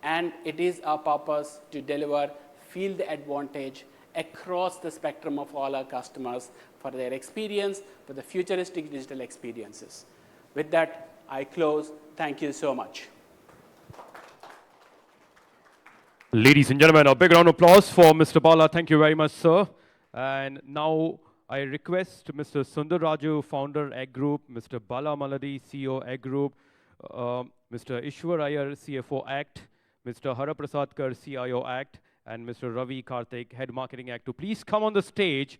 Speaker 3: and it is our purpose to deliver field advantage across the spectrum of all our customers for their experience, for the futuristic digital experiences. With that, I close. Thank you so much.
Speaker 1: Ladies and gentlemen, a big round of applause for Mr. Bala. Thank you very much, sir. And now I request Mr. Sundar Raju, founder, Egg Group, Mr. Bala Maladi, CEO, Egg Group, Mr. Ishwar Iyer, CFO, ACT, Mr. Haraprasadkar, CIO, ACT, and Mr. Ravi Karthik, Head Marketing, ACT, to please come on the stage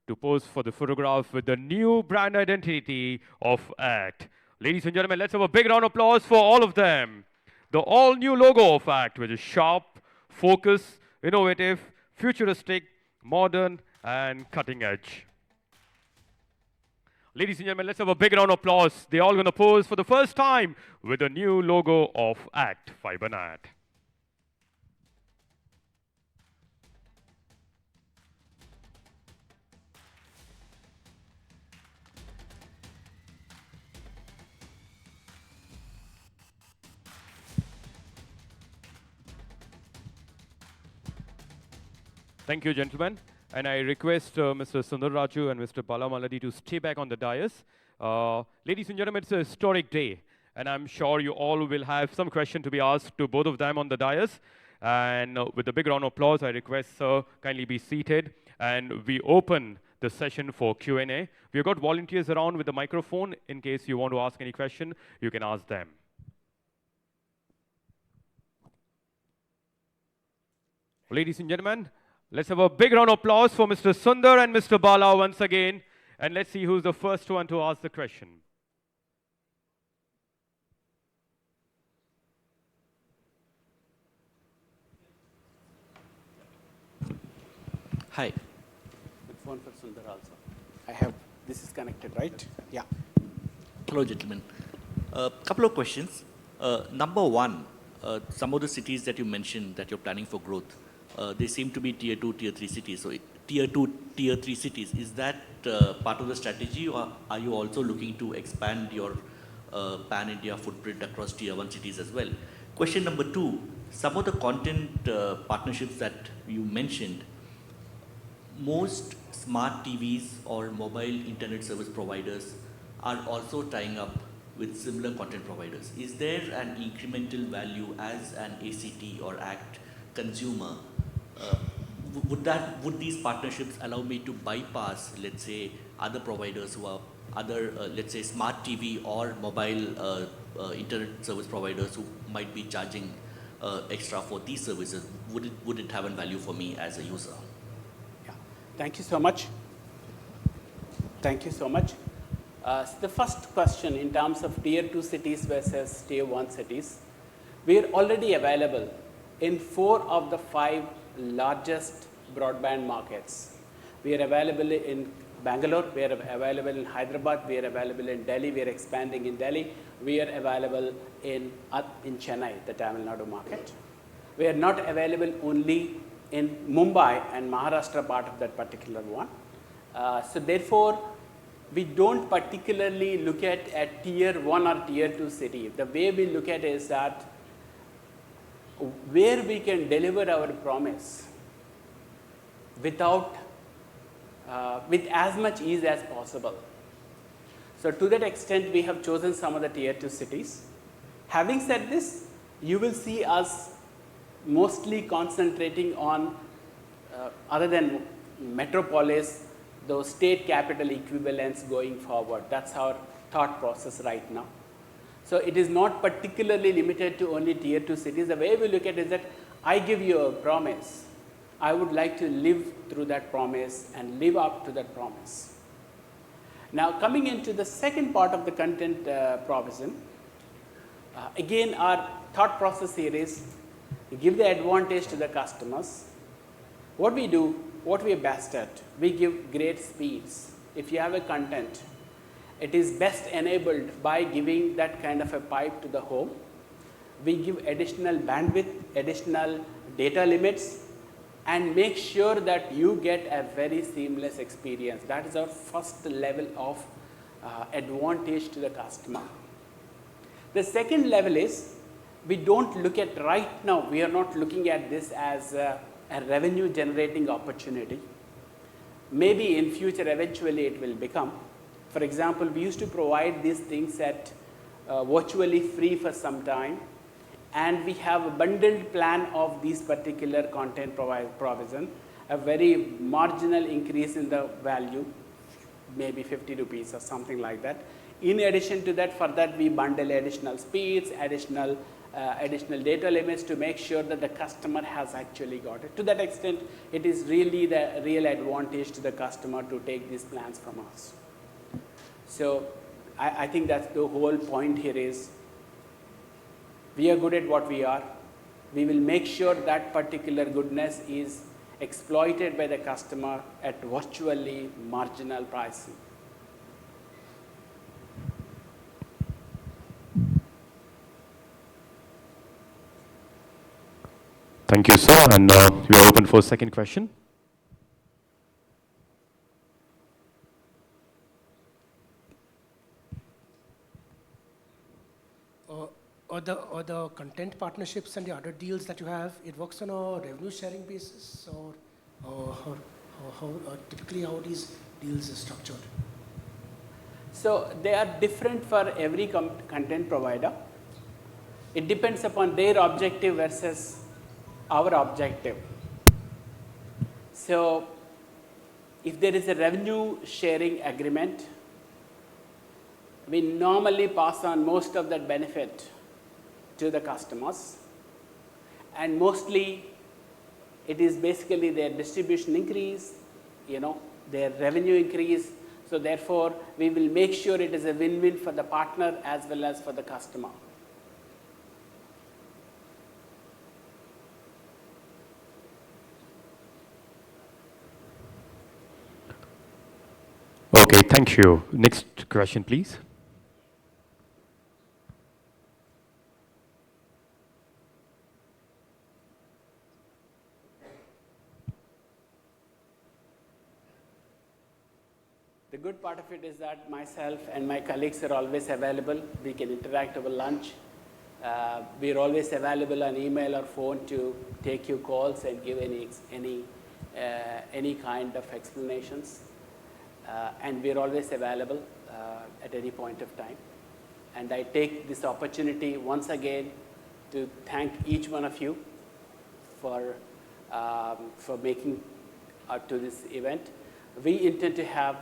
Speaker 1: to pose for the photograph with the new brand identity of ACT. Ladies and gentlemen, let's have a big round of applause for all of them. The all-new logo of ACT, which is sharp, focused, innovative, futuristic, modern, and cutting edge. Ladies and gentlemen, let's have a big round of applause. They're all going to pose for the first time with the new logo of ACT FiberNet. Thank you, gentlemen. And I request Mr. Sundar Raju and Mr. Bala Maladi to stay back on the dais. Ladies and gentlemen, it's a historic day, and I'm sure you all will have some question to be asked to both of them on the dais. And with a big round of applause, I request sir kindly be seated, and we open the session for Q&A. We've got volunteers around with the microphone. In case you want to ask any question, you can ask them. Ladies and gentlemen, let's have a big round of applause for Mr. Sundar and Mr. Bala once again. And let's see who's the first one to ask the question.
Speaker 4: Hi.
Speaker 3: Good phone for Sundar also. I have, this is connected, right? Yeah.
Speaker 4: Hello, gentlemen. A couple of questions. Number one, some of the cities that you mentioned that you're planning for growth, they seem to be tier 2, tier 3 cities. So tier 2, tier 3 cities, is that part of the strategy, or are you also looking to expand your pan-India footprint across tier 1 cities as well? Question number two, some of the content partnerships that you mentioned, most smart TVs or mobile internet service providers are also tying up with similar content providers. Is there an incremental value as an ACT or ACT consumer? Would these partnerships allow me to bypass, let's say, other providers who are other, let's say, smart TV or mobile internet service providers who might be charging extra for these services? Would it have a value for me as a user?
Speaker 3: Yeah. Thank you so much. Thank you so much. The first question in terms of tier 2 cities versus tier 1 cities, we are already available in 4 of the 5 largest broadband markets. We are available in Bangalore, we are available in Hyderabad, we are available in Delhi, we are expanding in Delhi, we are available in Chennai, the Tamil Nadu market. We are not available only in Mumbai and Maharashtra part of that particular one. So therefore, we don't particularly look at a tier 1 or tier 2 city. The way we look at it is that where we can deliver our promise without, with as much ease as possible. So to that extent, we have chosen some of the tier 2 cities. Having said this, you will see us mostly concentrating on, other than metropolis, those state capital equivalents going forward. That's our thought process right now. So it is not particularly limited to only tier 2 cities. The way we look at it is that I give you a promise. I would like to live through that promise and live up to that promise. Now coming into the second part of the content provision, again our thought process here is give the advantage to the customers. What we do, what we are best at, we give great speeds. If you have a content, it is best enabled by giving that kind of a pipe to the home. We give additional bandwidth, additional data limits, and make sure that you get a very seamless experience. That is our first level of advantage to the customer. The second level is, we don't look at right now, we are not looking at this as a revenue generating opportunity. Maybe in future eventually it will become. For example, we used to provide these things at virtually free for some time, and we have a bundled plan of these particular content provision, a very marginal increase in the value, maybe 50 rupees or something like that. In addition to that, for that we bundle additional speeds, additional data limits to make sure that the customer has actually got it. To that extent, it is really the real advantage to the customer to take these plans from us. So I think that's the whole point here is, we are good at what we are. We will make sure that particular goodness is exploited by the customer at virtually marginal pricing.
Speaker 1: Thank you, sir. And we are open for second question.
Speaker 5: Or the content partnerships and the other deals that you have, it works on a revenue sharing basis, or typically how these deals are structured?
Speaker 3: So they are different for every content provider. It depends upon their objective versus our objective. So if there is a revenue sharing agreement, we normally pass on most of that benefit to the customers, and mostly it is basically their distribution increase, their revenue increase. So therefore, we will make sure it is a win-win for the partner as well as for the customer.
Speaker 1: Okay, thank you. Next question, please.
Speaker 3: The good part of it is that myself and my colleagues are always available. We can interact over lunch. We are always available on email or phone to take your calls and give any kind of explanations. And we are always available at any point of time. And I take this opportunity once again to thank each one of you for making to this event. We intend to have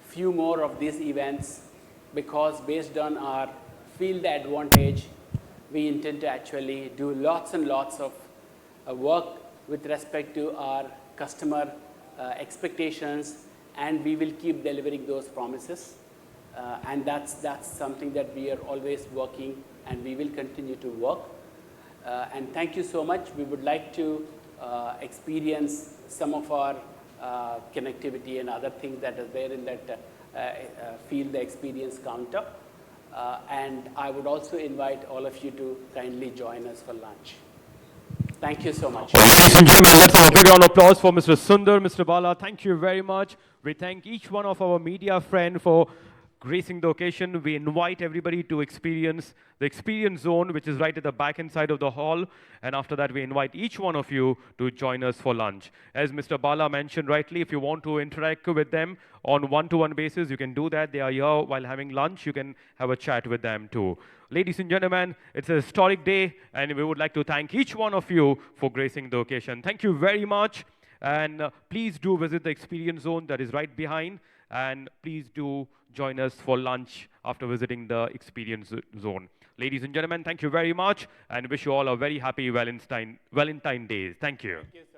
Speaker 3: few more of these events, because based on our field advantage, we intend to actually do lots and lots of work with respect to our customer expectations, and we will keep delivering those promises. And that's something that we are always working, and we will continue to work. And thank you so much. We would like to experience some of our connectivity and other things that are there in that field the experience counter. And I would also invite all of you to kindly join us for lunch. Thank you so much.
Speaker 1: Ladies and gentlemen, let's have a big round of applause for Mr. Sundar, Mr. Bala. Thank you very much. We thank each one of our media friends for gracing the occasion. We invite everybody to experience the experience zone, which is right at the back end side of the hall. And after that, we invite each one of you to join us for lunch. As Mr. Bala mentioned rightly, if you want to interact with them on one-to-one basis, you can do that. They are here while having lunch. You can have a chat with them too. Ladies and gentlemen, it's a historic day, and we would like to thank each one of you for gracing the occasion. Thank you very much. And please do visit the experience zone that is right behind. And please do join us for lunch after visiting the experience zone. Ladies and gentlemen, thank you very much, and wish you all a very happy Valentine Day. Thank you.
Speaker 3: Thank you.